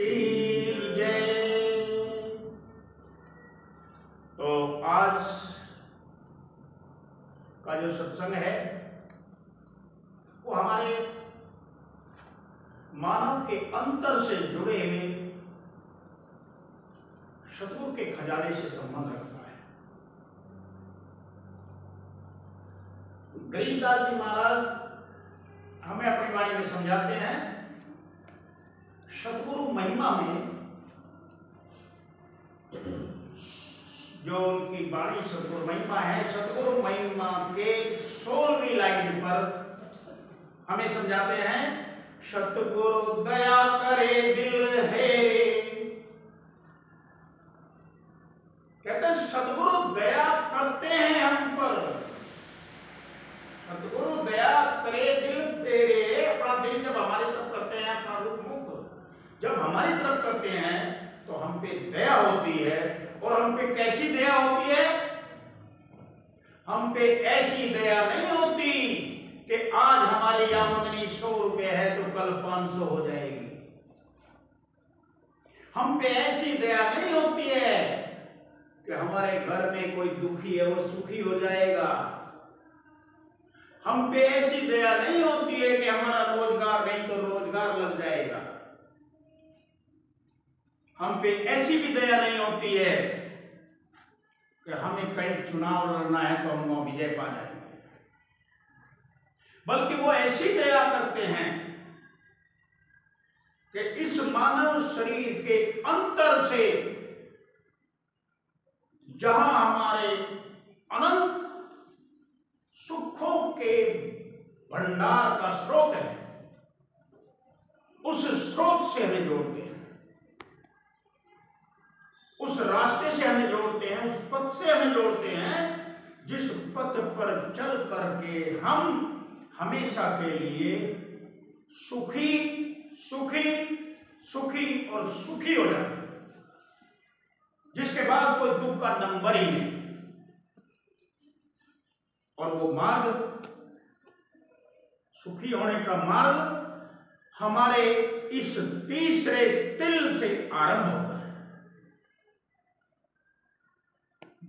की जय। तो आज का जो सत्संग है वो हमारे मानव के अंतर से जुड़े हुए सतगुरु के खजाने से संबंध रखता है। गरीबदास जी महाराज हमें अपनी वाणी में समझाते हैं, सतगुरु महिमा में जो उनकी वाणी सतगुरु महिमा है, सतगुरु महिमा के 16वीं लाइन पर हमें समझाते हैं, सतगुरु दया करे दिल है। कहते हैं सतगुरु दया करते हैं हम पर, सतगुरु दया करे दिल फेरे। अपना दिल जब हमारी तरफ करते हैं, अपना रूप मुख जब हमारी तरफ करते हैं तो हम पे दया होती है। और हम पे कैसी दया होती है? हम पे ऐसी दया नहीं होती कि आज हमारी आमदनी 100 रुपये है तो कल 500 हो जाएगी। हम पे ऐसी दया नहीं होती है कि हमारे घर में कोई दुखी है वो सुखी हो जाएगा। हम पे ऐसी दया नहीं होती है कि हमारा रोजगार नहीं तो रोजगार लग जाएगा। हम पे ऐसी भी दया नहीं होती है कि हमें कहीं चुनाव लड़ना है तो हम वहां विजय पा जाएंगे। बल्कि वो ऐसी दया करते हैं कि इस मानव शरीर के अंतर से जहां हमारे अनंत सुखों के भंडार का स्रोत है, उस स्रोत से हमें जोड़ते हैं, उस रास्ते से हमें जोड़ते हैं, उस पथ से हमें जोड़ते हैं जिस पथ पर चल करके हम हमेशा के लिए सुखी सुखी सुखी और सुखी हो जाते हैं, जिसके बाद कोई दुख का नंबर ही नहीं। और वो मार्ग, सुखी होने का मार्ग हमारे इस तीसरे तिल से आरंभ होता है।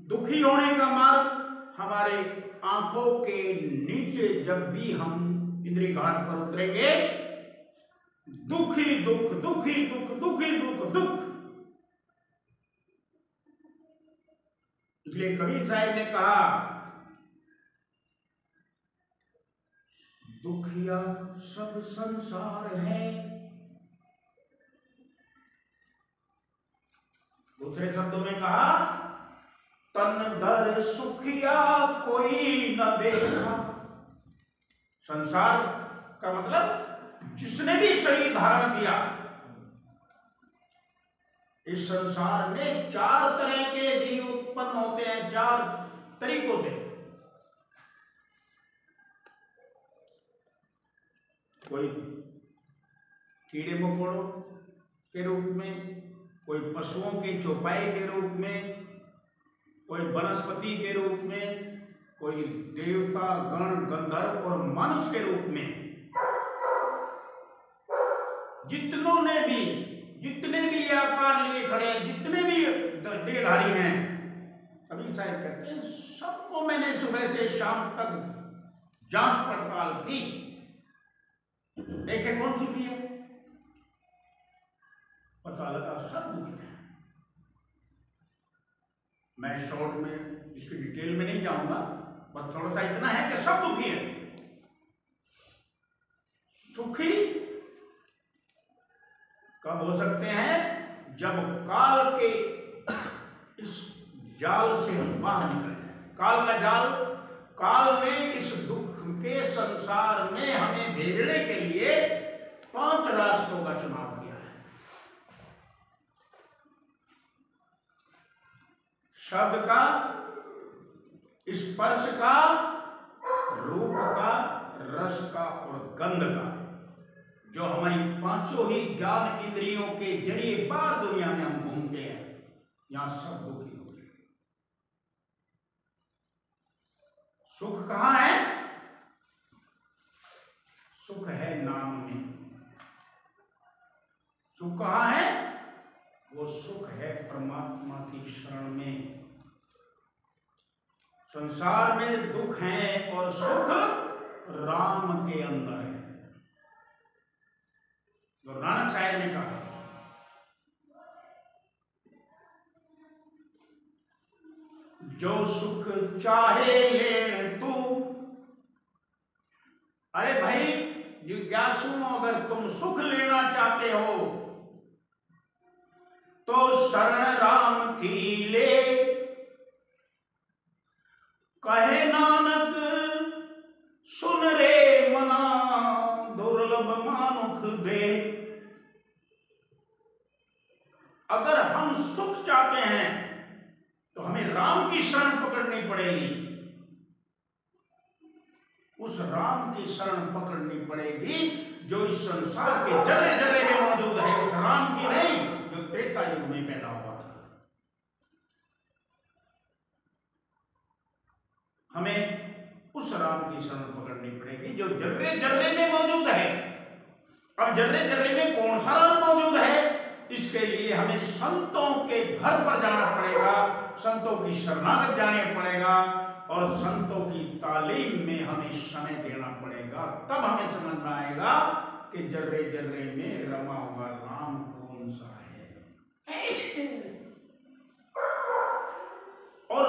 दुखी होने का मार्ग हमारे आंखों के नीचे जब भी हम इंद्रिय घाट पर उतरेंगे, दुखी दुख दुखी दुख दुखी दुख दुख। इसलिए कबीर साहब ने कहा, दुखिया सब संसार है। दूसरे शब्दों में कहा, तन दर सुखिया कोई न देखा। संसार का मतलब जिसने भी शरीर धारण किया। इस संसार में 4 तरह के जीव उत्पन्न होते हैं, 4 तरीकों से। कोई कीड़े मकोड़ों के रूप में, कोई पशुओं के चौपाई के रूप में, कोई वनस्पति के रूप में, कोई देवता गण गंधर्व और मनुष्य के रूप में। जितने भी आकार लिए खड़े हैं, जितने भी देहधारी हैं, कबीर साहब कहते हैं सबको मैंने सुबह से शाम तक जांच पड़ताल की, देखे कौन सुखी है। पता लगा सब दुखी है। मैं शॉर्ट में इसकी डिटेल में नहीं जाऊंगा, बस थोड़ा सा इतना है कि सब दुखी है। सुखी कब हो सकते हैं? जब काल के इस जाल से हम बाहर निकल जाए। काल का जाल, काल ने इस दुख के संसार में हमें भेजने के लिए 5 रास्तों का चुनाव किया है। शब्द का, स्पर्श का, रूप का, रस का और गंध का, जो हमारी 5 ही ज्ञान इंद्रियों के जरिए बाहर दुनिया में हम घूमते हैं, यहां सब दुखी होते हैं। सुख कहां है? सुख है नाम में। सुख कहाँ है? वो सुख है परमात्मा की शरण में। संसार में दुख है और सुख राम के अंदर है। गुरु नानक साहब ने कहा, जो सुख चाहे लेन तू। अरे भाई जिज्ञासु, अगर तुम सुख लेना चाहते हो तो शरण राम की ले। कहे नानक सुन रे मना, दुर्लभ मानुख दे। अगर हम सुख चाहते हैं तो हमें राम की शरण पकड़नी पड़ेगी। उस राम की शरण पकड़नी पड़ेगी जो इस संसार के जर्रे जर्रे में मौजूद है, उस राम की नहीं जो त्रेता युग में पैदा हुआ था। हमें उस राम की शरण पकड़नी पड़ेगी जो जर्रे जर्रे में मौजूद है। अब जर्रे जर्रे में कौन सा राम मौजूद है? इसके लिए हमें संतों के घर पर जाना पड़ेगा, संतों की शरणागत जाने पड़ेगा और संतों की तालीम में हमें समय देना पड़ेगा। तब हमें समझ में आएगा कि जर्रे जर्रे में रमा हुआ राम कौन सा है। और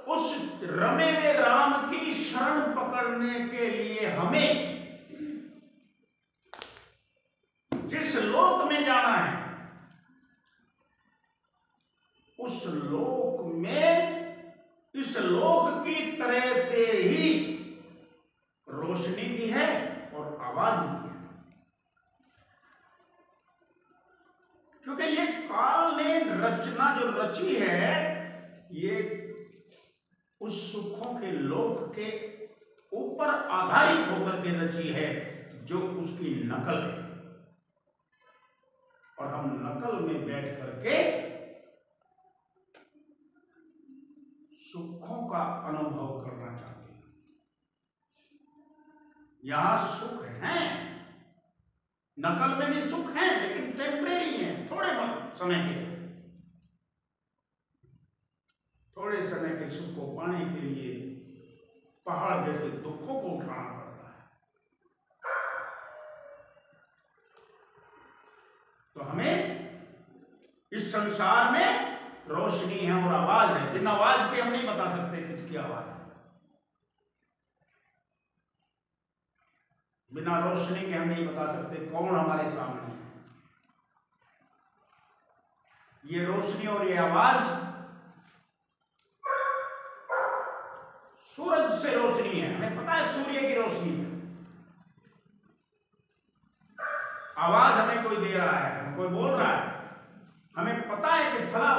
उस रमे में राम की शरण पकड़ने के लिए हमें जिस लोक में जाना है उस लोक में इस लोक की तरह से ही रोशनी भी है और आवाज भी है। क्योंकि ये काल ने रचना जो रची है ये उस सुखों के लोक के ऊपर आधारित होकर के रची है जो उसकी नकल है। और हम नकल में बैठ करके सुखों का अनुभव करना चाहते हैं। यहां सुख है, नकल में भी सुख है, लेकिन टेम्परेरी है, थोड़े बहुत समय के। थोड़े समय के सुख को पाने के लिए पहाड़ जैसे दुखों को उठाना पड़ता है। तो हमें इस संसार में रोशनी है और आवाज है। बिना आवाज के हम नहीं बता सकते किसकी आवाज है। बिना रोशनी के हम नहीं बता सकते कौन हमारे सामने है। ये रोशनी और ये आवाज सूरज से रोशनी है, हमें पता है सूर्य की रोशनी है। आवाज हमें कोई दे रहा है, हमें कोई बोल रहा है, हमें पता है कि फला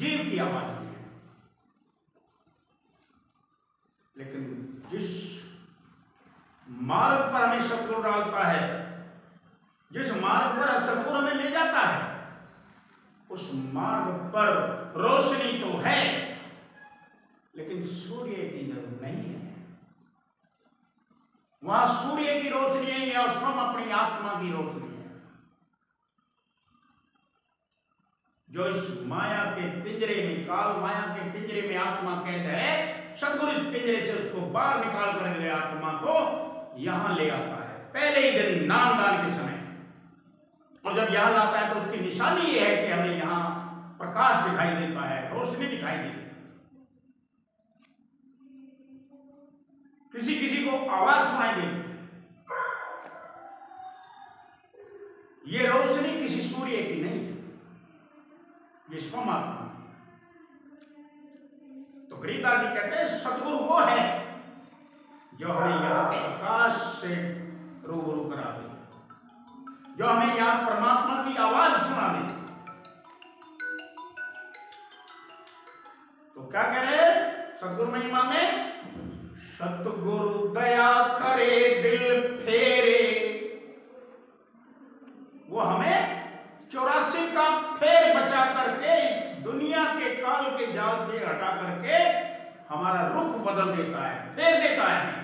जीव की आवाज है। लेकिन जिस मार्ग पर हमें सतगुरु डालता है, जिस मार्ग पर सतगुरु हमें ले जाता है, उस मार्ग पर रोशनी तो है लेकिन सूर्य की जरूरत नहीं है। वहां सूर्य की रोशनी है या स्वयं अपनी आत्मा की रोशनी है। जो इस माया के पिंजरे में, काल माया के पिंजरे में आत्मा कैद है, सतगुरु इस पिंजरे से उसको बाहर निकाल कर गए, आत्मा को यहां ले आता है पहले ही दिन नामदान के समय। और जब यहां लाता है तो उसकी निशानी ये है कि हमें यहां प्रकाश दिखाई देता है, रोशनी दिखाई देती है। किसी किसी को आवाज सुनाई देती है। ये रोशनी किसी सूर्य की नहीं है, ये स्वमात्मा। तो गरीबदास जी कहते हैं सतगुरु वो है जो हमें यहां प्रकाश से रूबरू करा दे, जो हमें यहां परमात्मा की आवाज सुना दे। तो क्या करे सतगुरु महिमा में? सतगुरु दया करे दिल फेरे। वो हमें 84 का फेर बचा करके इस दुनिया के काल के जाल से हटा करके हमारा रुख बदल देता है, फेर देता है।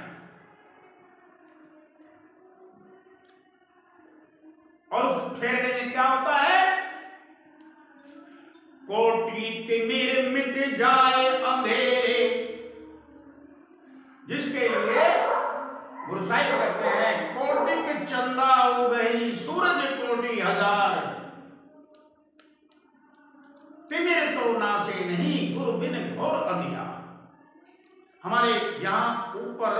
और उस फेरने में क्या होता है? कोटि तिमिर मिट जाए अंधेरे, जिसके लिए गुरु साहिब कहते हैं कोटि के चंदा हो गई सूरज कोटि हजार, तिमिर तो नासे नहीं गुरु बिन घोर अंधियार। हमारे यहाँ ऊपर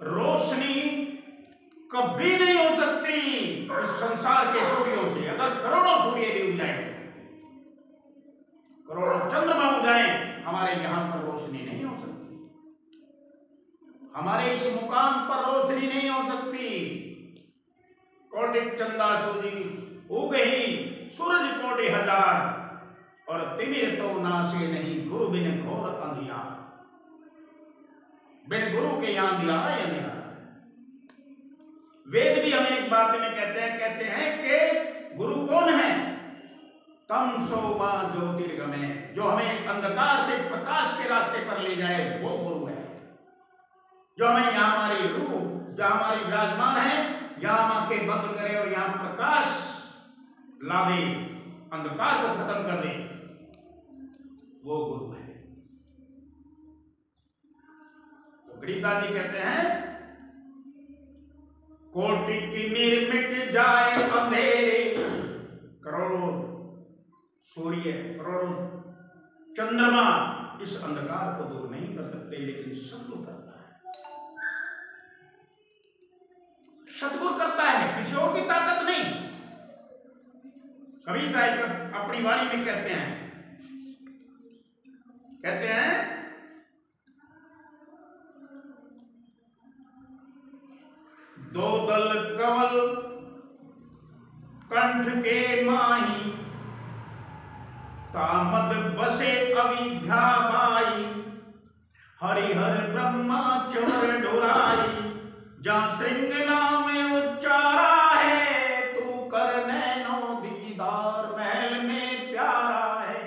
रोशनी कभी नहीं हो सकती इस संसार के सूर्यों से। अगर करोड़ों सूर्य भी उग जाए, करोड़ों चंद्रमा उग जाए, हमारे यहाँ पर रोशनी नहीं हो सकती, हमारे इस मुकाम पर रोशनी नहीं हो सकती। कोटि चंदा सूरज उग ही सूरज कोटि हजार, और तिमिर तो नासे नहीं गुरु बिन घोर अंधियार। बिन गुरु के यहाँ अंधियारा ही अंधियारा। वेद भी हमें इस बात में कहते हैं कि गुरु कौन है? तम सो मां ज्योतिर्गमय, जो हमें अंधकार से प्रकाश के रास्ते पर ले जाए वो गुरु है। जो हमें यहाँ हमारी रूह जहाँ हमारी विराजमान है यहाँ आंखें बंद करे और यहाँ प्रकाश ला दे, अंधकार को खत्म कर दे, वो गुरु है। तो गरीबदास जी कहते हैं कोटि तिमिर मिट जाए अंधेरे, करोड़ों सूर्य करोड़ों चंद्रमा इस अंधकार को दूर नहीं कर सकते, लेकिन सतगुरु करता है। सतगुरु करता है, किसी और की ताकत नहीं। कबीर साहिब अपनी वाणी में कहते हैं दो दल कवल कंठ के माही, तामद बसे अविद्या बाई, हरिहर ब्रह्मा चवर ढुराई, जहाँ श्रृंगना में उच्चारा है, तू कर नैनो दीदार महल में प्यारा है।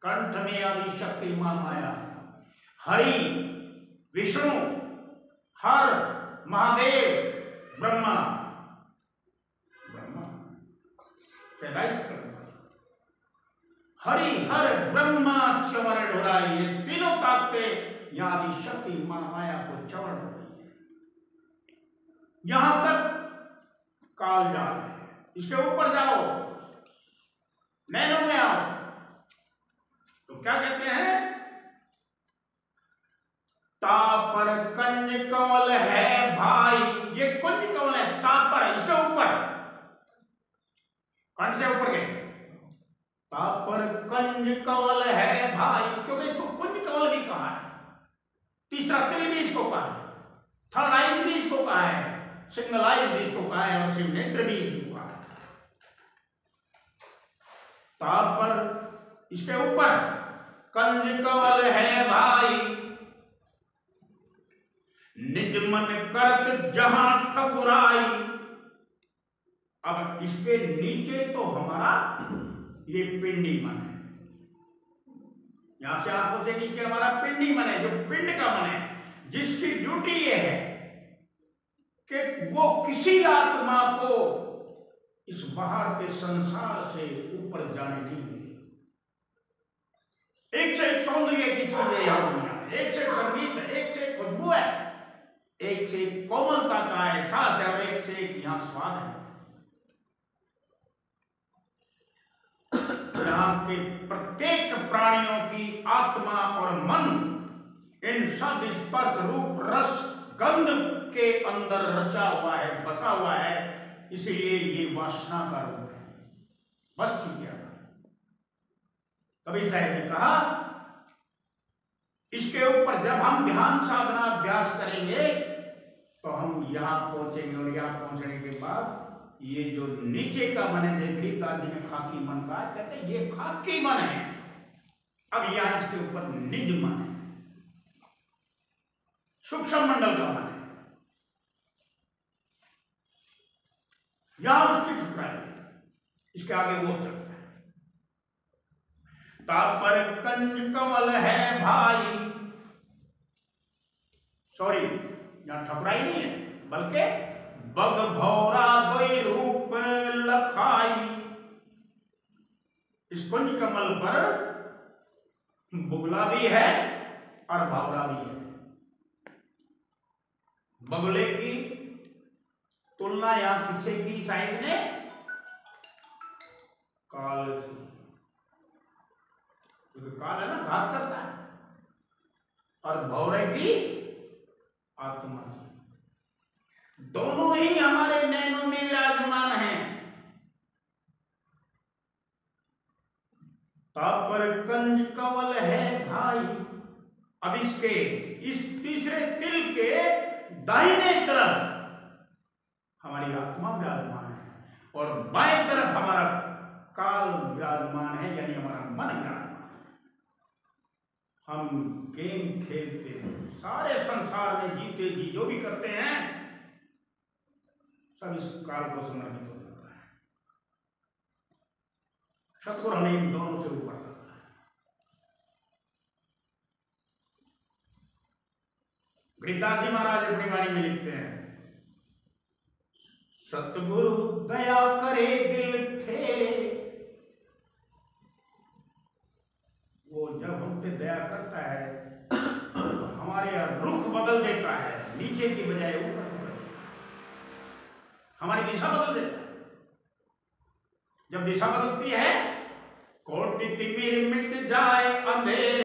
कंठ में आदि शक्ति मां माया, हरि विष्णु हर महादेव ब्रह्मा पैदाइश करना, हरि हर ब्रह्मा चवर ढुराई, ये तीनों ताकतें यहाँ आदि शक्ति मां माया को चवर ढो रही है। यहां तक काल जाल है, इसके ऊपर जाओ, नैनो में आओ तो क्या कहते हैं? तापर कंज कवल है भाई, ये कुंज कवल है, तापर है, इसके ऊपर कंठ से ऊपर गए, तापर कंज कवल है भाई, क्योंकि इसको कुंज कवल भी कहा है। तीसरा तिल भी इसको कहा है, थर्ड आइज भी इसको कहा है, सिंगल आइज भी इसको कहा है, और शिव नेत्र भी इसको कहा है। तापर इसके ऊपर कंज कवल है भाई, निज मन करत जहां ठकुराई। अब इसके नीचे तो हमारा ये पिंडी मन है, यहां से आंखों से नीचे हमारा पिंडी मन है, जो पिंड का मन है, जिसकी ड्यूटी ये है कि वो किसी आत्मा को इस बाहर के संसार से ऊपर जाने नहीं दे। एक से एक सौंदर्य की चीज है यहां दुनिया में, एक से एक संगीत है, एक से एक खुशबू है, एक से एक कोमलता का एहसास है, और एक से एक यहां स्वाद है। यहाँ के प्रत्येक प्राणियों की आत्मा और मन इन शब्द स्पर्श रूप रस गंध के अंदर रचा हुआ है, बसा हुआ है, इसलिए ये वासना का रूप है, बस चुकी है। कबीर साहब ने कहा इसके ऊपर जब हम ध्यान साधना अभ्यास करेंगे तो हम यहां पहुंचेंगे, और यहां पहुंचने के बाद ये जो नीचे का मन है, गरीबदास जी ने खाकी मन कहा, कहते हैं ये खाकी मन है। अब यहां इसके ऊपर निज मन है, सूक्ष्म मंडल का मन है, यहां उसकी ठुकराई है, इसके आगे वो चलता है। तापर कंज कमल है भाई, सॉरी यहां ठकुराई नहीं है, बल्कि बग भौरा दोई रूप लखाई। इस कुंज कमल पर बुगला भी है और भौरा भी है। बगुले की तुलना यहां किससे की साइंस ने? काल से, क्योंकि काल है ना, घात करता है, और भौरे की आत्मा से। दोनों ही हमारे नैनों में विराजमान हैं। तापर कंज कंवल है भाई। अब इसके इस तीसरे तिल के दाहिने तरफ हमारी आत्मा विराजमान है और बाएं तरफ हमारा काल विराजमान है, यानी हमारा मन विराजमान है। हम गेम खेलते हैं, सारे संसार में जीते जी जो भी करते हैं सब इस काल को समर्पित हो जाता है। सतगुरु हमें इन दोनों से ऊपर लाता है। गीताजी महाराज अपनी वाणी में लिखते हैं, सतगुरु दया करे दिल फेरे। वो जब हम पे दया करता है तो हमारे रुख बदल देता है, नीचे की बजाय ऊपर, हमारी दिशा बदल देता है। जब दिशा बदलती है, कोटि तिमिर मिट जाए अंधेरे।